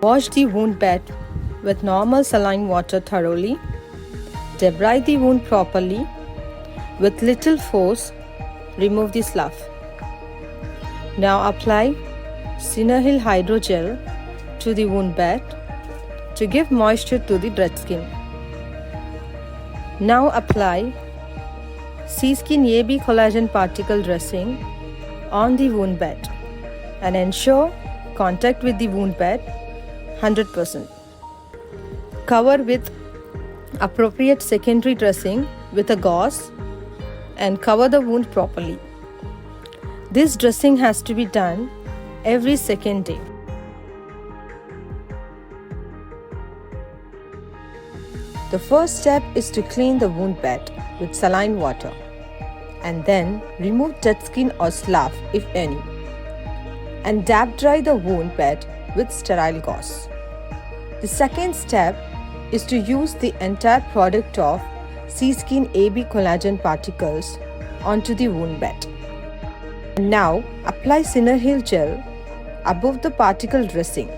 Wash the wound bed with normal saline water thoroughly. Debride the wound properly. With little force, remove the slough. Now apply Synerheal Hydrogel to the wound bed to give moisture to the dead skin. Now apply Synerheal AB Collagen Particle Dressing on the wound bed and ensure contact with the wound bed 100%. Cover with appropriate secondary dressing with a gauze and cover the wound properly. This dressing has to be done every second day. The first step is to clean the wound bed with saline water and then remove dead skin or slough if any, and dab dry the wound bed with sterile gauze. The second step is to use the entire product of Synerheal AB Collagen Particles onto the wound bed. Now apply Synerheal gel above the particle dressing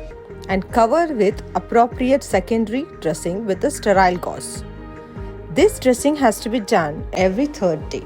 and cover with appropriate secondary dressing with a sterile gauze. This dressing has to be done every third day.